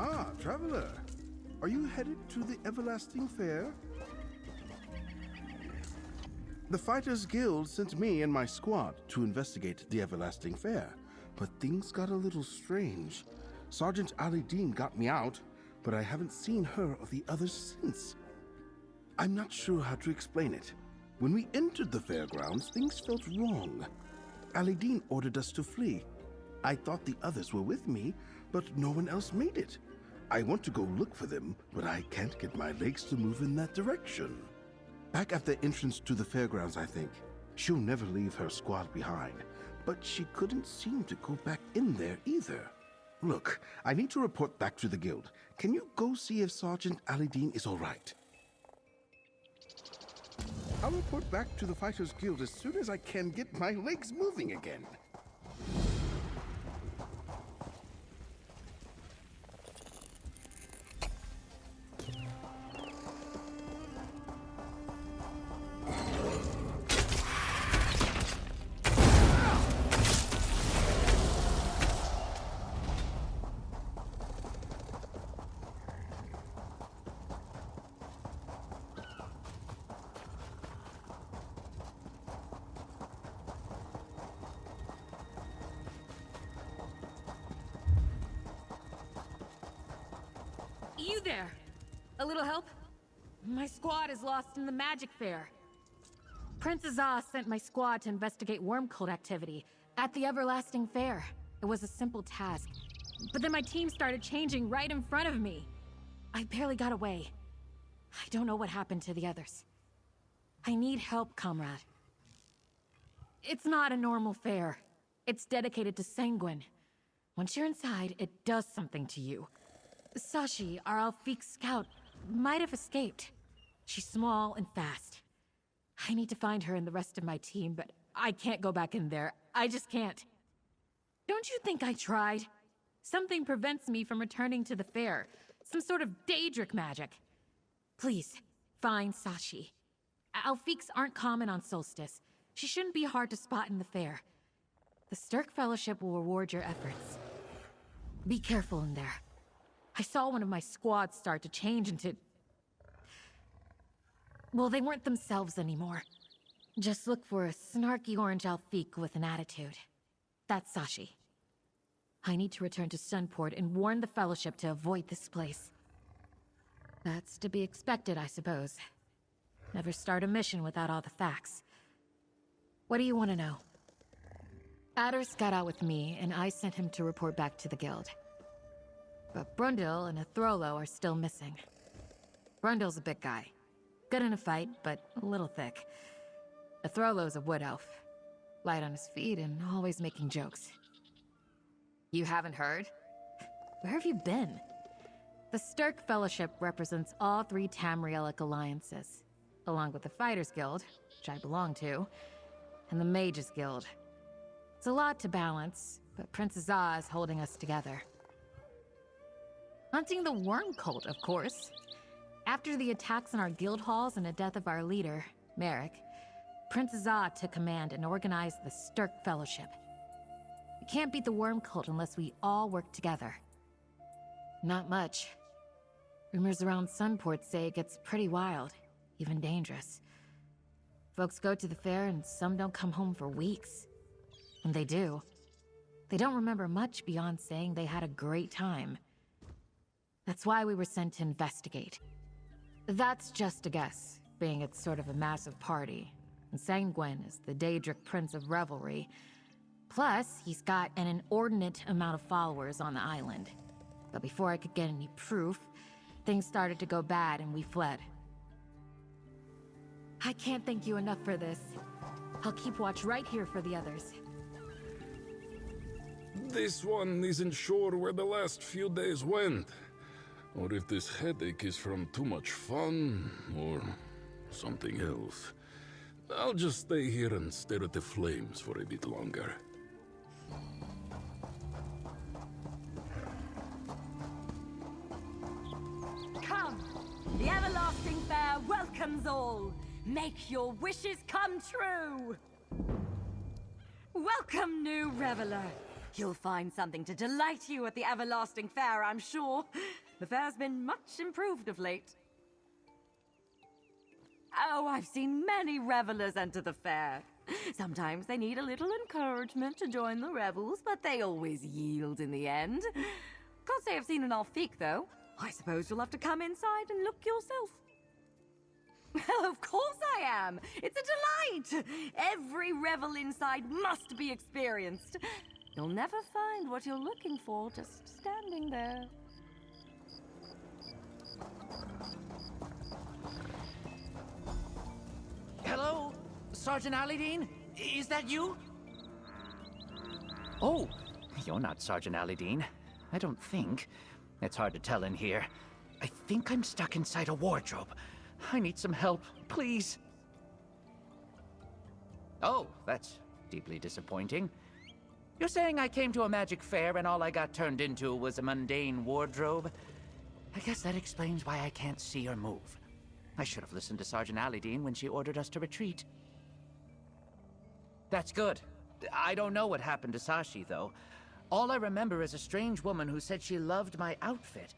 Ah, traveler. Are you headed to the Everlasting Fair? The Fighters Guild sent me and my squad to investigate the Everlasting Fair, but things got a little strange. Sergeant Ali Dean got me out, but I haven't seen her or the others since. I'm not sure how to explain it. When we entered the fairgrounds, things felt wrong. Ali Dean ordered us to flee. I thought the others were with me, but no one else made it. I want to go look for them, but I can't get my legs to move in that direction. Back at the entrance to the fairgrounds, I think. She'll never leave her squad behind, but she couldn't seem to go back in there either. Look, I need to report back to the guild. Can you go see if Sergeant Ali Dean is all right? I'll report back to the Fighters Guild as soon as I can get my legs moving again. You there? A little help? My squad is lost in the magic fair. Prince Azah sent my squad to investigate worm cult activity at the Everlasting Fair. It was a simple task, but then my team started changing right in front of me. I barely got away. I don't know what happened to the others. I need help, comrade. It's not a normal fair. It's dedicated to Sanguine. Once you're inside, it does something to you. Sashi, our Alfiq scout, might have escaped. She's small and fast. I need to find her and the rest of my team, but I can't go back in there. I just can't. Don't you think I tried? Something prevents me from returning to the fair. Some sort of Daedric magic. Please, find Sashi. Alfiqs aren't common on Solstice. She shouldn't be hard to spot in the fair. The Stirk Fellowship will reward your efforts. Be careful in there. I saw one of my squads start to change into... well, they weren't themselves anymore. Just look for a snarky orange Alfiq with an attitude. That's Sashi. I need to return to Sunport and warn the Fellowship to avoid this place. That's to be expected, I suppose. Never start a mission without all the facts. What do you want to know? Adder's got out with me, and I sent him to report back to the guild. But Brundle and Athrolo are still missing. Brundle's a big guy. Good in a fight, but a little thick. Athrolo's a wood elf. Light on his feet and always making jokes. You haven't heard? Where have you been? The Stirk Fellowship represents all 3 Tamrielic alliances, along with the Fighters Guild, which I belong to, and the Mages Guild. It's a lot to balance, but Prince Azah is holding us together. Hunting the worm cult, of course. After the attacks on our guild halls and the death of our leader, Merrick, Prince Azah took command and organized the Stirk Fellowship. We can't beat the worm cult unless we all work together. Not much. Rumors around Sunport say it gets pretty wild, even dangerous. Folks go to the fair and some don't come home for weeks. When they do, they don't remember much beyond saying they had a great time. That's why we were sent to investigate. That's just a guess, being it's sort of a massive party. And Sanguine is the Daedric Prince of Revelry. Plus, he's got an inordinate amount of followers on the island. But before I could get any proof, things started to go bad and we fled. I can't thank you enough for this. I'll keep watch right here for the others. This one isn't sure where the last few days went. Or if this headache is from too much fun, or something else. I'll just stay here and stare at the flames for a bit longer. Come! The Everlasting Fair welcomes all! Make your wishes come true! Welcome, new reveler! You'll find something to delight you at the Everlasting Fair, I'm sure. The fair's been much improved of late. Oh, I've seen many revelers enter the fair. Sometimes they need a little encouragement to join the revels, but they always yield in the end. Can't say I've seen an Alfiq, though. I suppose you'll have to come inside and look yourself. Well, of course I am! It's a delight! Every revel inside must be experienced. You'll never find what you're looking for just standing there. Hello? Sergeant Alidine? Is that you? Oh, you're not Sergeant Alidine. I don't think. It's hard to tell in here. I think I'm stuck inside a wardrobe. I need some help, please. Oh, that's deeply disappointing. You're saying I came to a magic fair and all I got turned into was a mundane wardrobe? I guess that explains why I can't see or move. I should have listened to Sergeant Alidine when she ordered us to retreat. That's good. I don't know what happened to Sashi, though. All I remember is a strange woman who said she loved my outfit.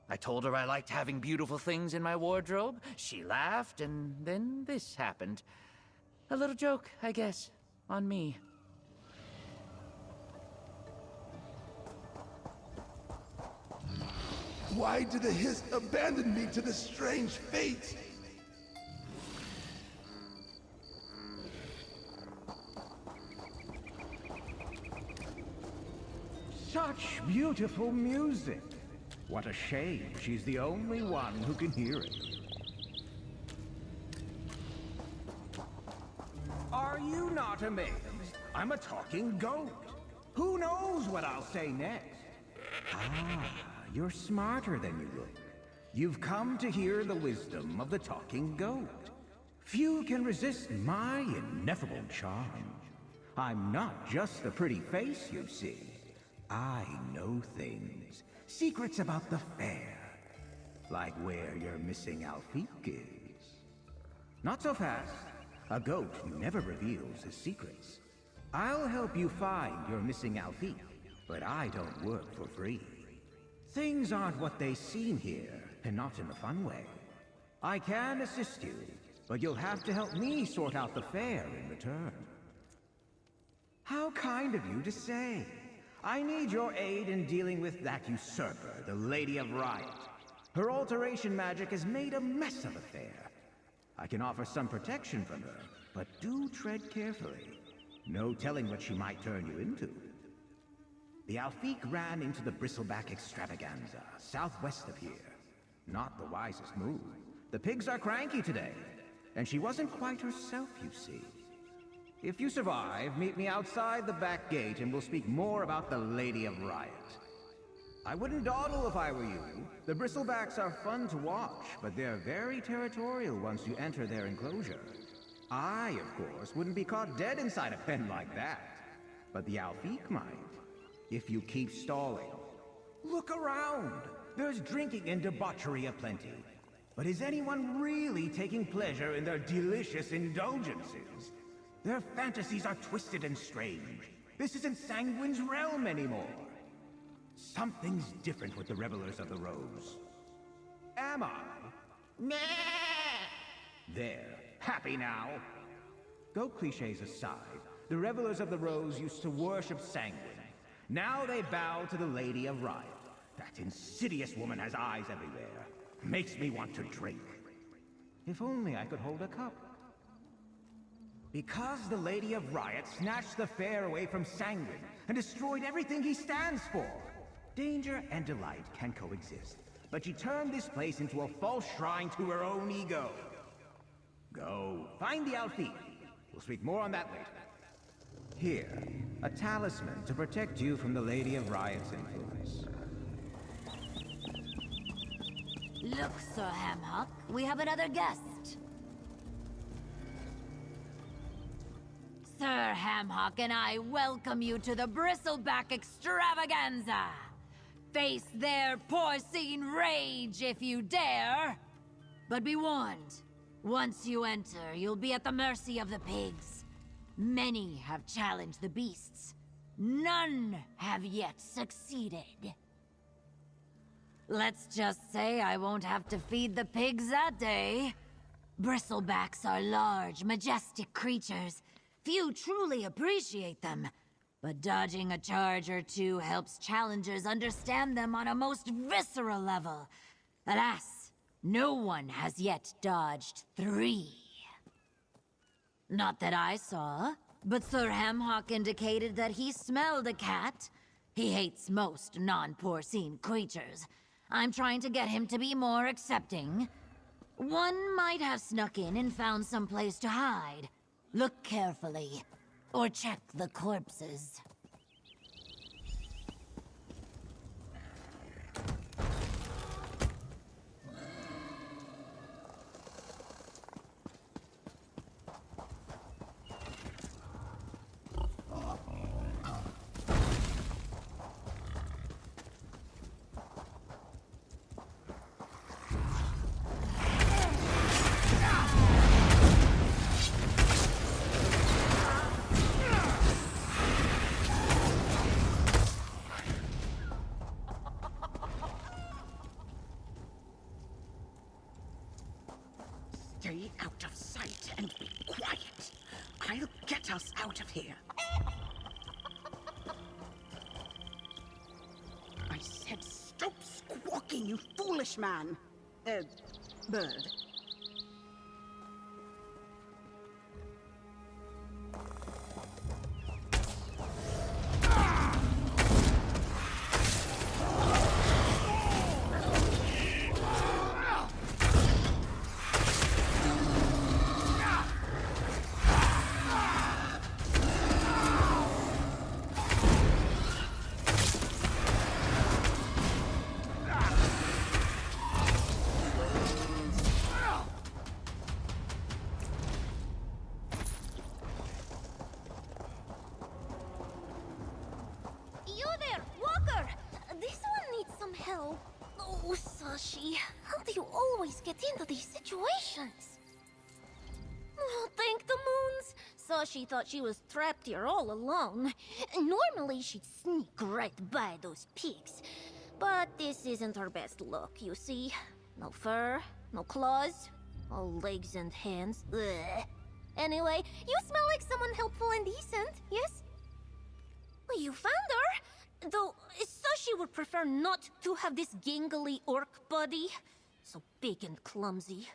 I told her I liked having beautiful things in my wardrobe. She laughed, and then this happened. A little joke, I guess, on me. Why did the Hiss abandon me to this strange fate? Such beautiful music. What a shame she's the only one who can hear it. Are you not amazed? I'm a talking goat. Who knows what I'll say next? Ah, you're smarter than you look. You've come to hear the wisdom of the talking goat. Few can resist my ineffable charm. I'm not just the pretty face you see. I know things. Secrets about the fair. Like where your missing Alfiq is. Not so fast. A goat never reveals his secrets. I'll help you find your missing Alfiq, but I don't work for free. Things aren't what they seem here, and not in a fun way. I can assist you, but you'll have to help me sort out the fair in return. How kind of you to say. I need your aid in dealing with that usurper, the Lady of Riot. Her alteration magic has made a mess of the fair. I can offer some protection from her, but do tread carefully. No telling what she might turn you into. The Alfiq ran into the Bristleback Extravaganza, southwest of here. Not the wisest move. The pigs are cranky today, and she wasn't quite herself, you see. If you survive, meet me outside the back gate and we'll speak more about the Lady of Riot. I wouldn't dawdle if I were you. The Bristlebacks are fun to watch, but they're very territorial once you enter their enclosure. I, of course, wouldn't be caught dead inside a pen like that. But the Alfiq might, if you keep stalling. Look around! There's drinking and debauchery aplenty. But is anyone really taking pleasure in their delicious indulgences? Their fantasies are twisted and strange. This isn't Sanguine's realm anymore. Something's different with the Revelers of the Rose. Am I? Nah! There. Happy now? Goat cliches aside, the Revelers of the Rose used to worship Sanguine. Now they bow to the Lady of Riot. That insidious woman has eyes everywhere. Makes me want to drink. If only I could hold a cup. Because the Lady of Riot snatched the fair away from Sanguine and destroyed everything he stands for. Danger and delight can coexist, but she turned this place into a false shrine to her own ego. Go, find the Alfiq. We'll speak more on that later. Here, a talisman to protect you from the Lady of Riot's influence. Look, Sir Hamhock, we have another guest. Sir Hamhock and I welcome you to the Bristleback Extravaganza. Face their porcine rage if you dare. But be warned, once you enter, you'll be at the mercy of the pigs. Many have challenged the beasts. None have yet succeeded. Let's just say I won't have to feed the pigs that day. Bristlebacks are large, majestic creatures. Few truly appreciate them. But dodging a charge or two helps challengers understand them on a most visceral level. Alas, no one has yet dodged 3. Not that I saw, but Sir Hamhawk indicated that he smelled a cat. He hates most non-porcine creatures. I'm trying to get him to be more accepting. One might have snuck in and found some place to hide. Look carefully, or check the corpses. Stay out of sight and be quiet. I'll get us out of here. I said stop squawking, you foolish man. Bird. Oh, Sashi, how do you always get into these situations? Oh, thank the moons! Sashi thought she was trapped here all alone. Normally she'd sneak right by those pigs. But this isn't her best look, you see. No fur, no claws, all legs and hands. Ugh. Anyway, you smell like someone helpful and decent, yes? You found her! Though, Sashi would prefer not to have this gangly orc buddy. So big and clumsy.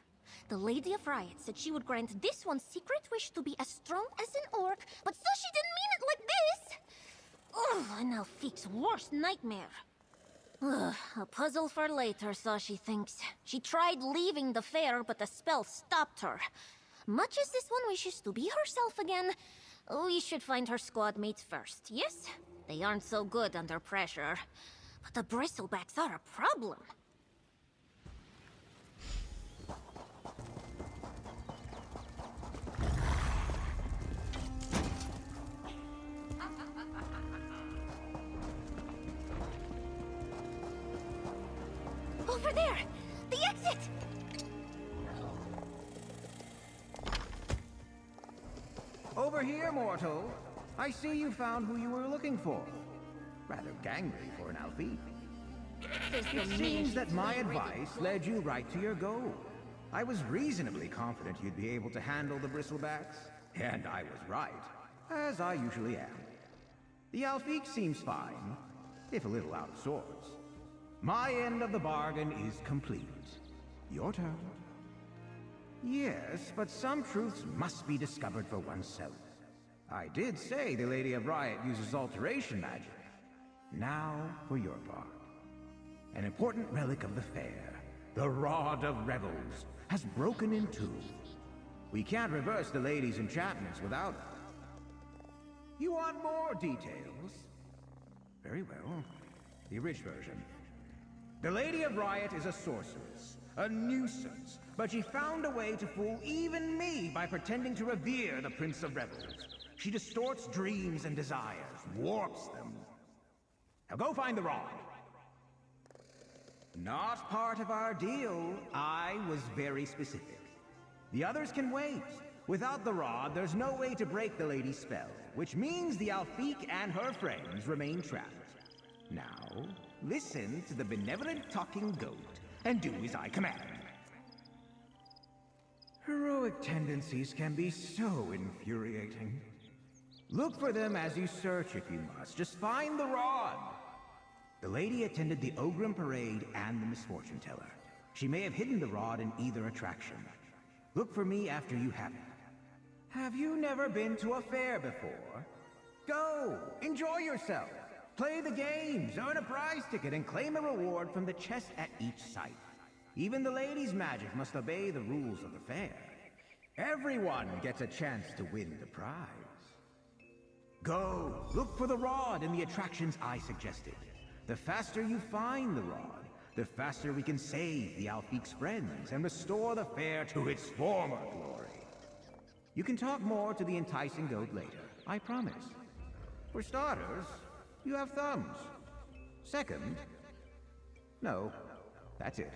The Lady of Riot said she would grant this one's secret wish to be as strong as an orc, but Sashi didn't mean it like this! Ugh, an Alfik's worst nightmare. Ugh, a puzzle for later, Sashi thinks. She tried leaving the fair, but the spell stopped her. Much as this one wishes to be herself again, we should find her squad mates first, yes? They aren't so good under pressure. But the bristlebacks are a problem. Over there! The exit! Over here, mortal. I see you found who you were looking for. Rather gangly for an Alfie. It seems that my advice led you right to your goal. I was reasonably confident you'd be able to handle the bristlebacks, and I was right, as I usually am. The Alfie seems fine, if a little out of sorts. My end of the bargain is complete. Your turn. Yes, but some truths must be discovered for oneself. I did say the Lady of Riot uses alteration magic. Now for your part. An important relic of the fair, the Rod of Revels, has broken in two. We can't reverse the lady's enchantments without it. You want more details? Very well. The abridged version. The Lady of Riot is a sorceress, a nuisance, but she found a way to fool even me by pretending to revere the Prince of Revels. She distorts dreams and desires, warps them. Now go find the rod. Not part of our deal. I was very specific. The others can wait. Without the rod, there's no way to break the lady's spell, which means the Alfiq and her friends remain trapped. Now, listen to the benevolent talking goat and do as I command. Heroic tendencies can be so infuriating. Look for them as you search if you must. Just find the rod. The lady attended the Ogrim Parade and the Misfortune Teller. She may have hidden the rod in either attraction. Look for me after you have it. Have you never been to a fair before? Go! Enjoy yourself! Play the games, earn a prize ticket, and claim a reward from the chest at each site. Even the lady's magic must obey the rules of the fair. Everyone gets a chance to win the prize. Go! Look for the rod in the attractions I suggested. The faster you find the rod, the faster we can save the Alfiq's friends and restore the fair to its former glory. You can talk more to the enticing goat later, I promise. For starters, you have thumbs. Second, no, that's it.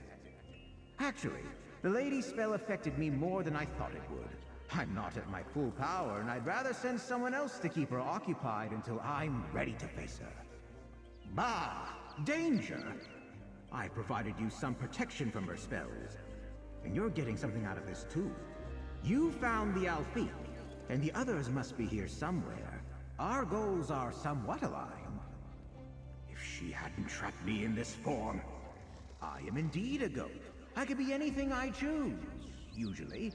Actually, the lady's spell affected me more than I thought it would. I'm not at my full power, and I'd rather send someone else to keep her occupied until I'm ready to face her. Bah! Danger! I provided you some protection from her spells, and you're getting something out of this too. You found the Alfiq, and the others must be here somewhere. Our goals are somewhat aligned. If she hadn't trapped me in this form, I am indeed a goat. I could be anything I choose, usually.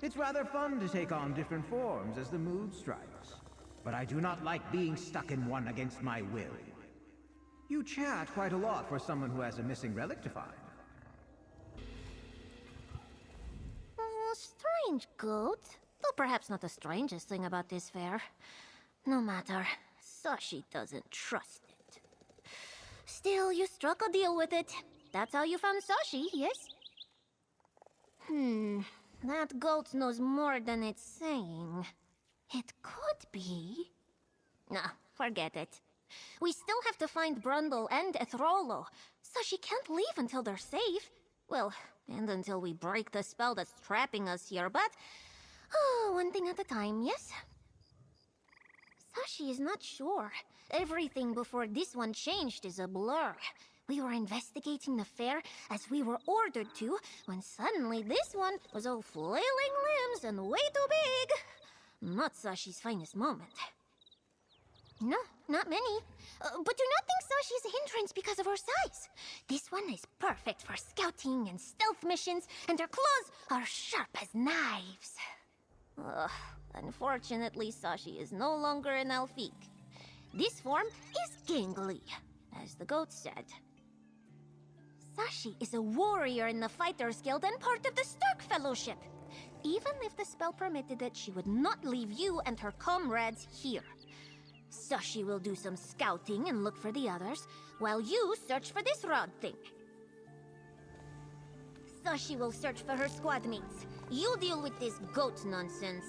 It's rather fun to take on different forms as the mood strikes. But I do not like being stuck in one against my will. You chat quite a lot for someone who has a missing relic to find. Strange goat. Though perhaps not the strangest thing about this fair. No matter, Sashi doesn't trust it. Still, you struck a deal with it. That's how you found Sashi, yes? That goat knows more than it's saying. It could be... Nah, forget it. We still have to find Brundle and Ethrolo. Sashi can't leave until they're safe. Well, and until we break the spell that's trapping us here, but... one thing at a time, yes? Sashi is not sure. Everything before this one changed is a blur. We were investigating the fair as we were ordered to, when suddenly this one was all flailing limbs and way too big. Not Sashi's finest moment. No, not many. But do not think Sashi's a hindrance because of her size. This one is perfect for scouting and stealth missions, and her claws are sharp as knives. Unfortunately, Sashi is no longer an Alfiq. This form is gangly, as the goat said. Sashi is a warrior in the Fighters Guild and part of the Stark Fellowship. Even if the spell permitted it, she would not leave you and her comrades here. Sashi will do some scouting and look for the others, while you search for this rod thing. Sashi will search for her squad mates. You deal with this goat nonsense.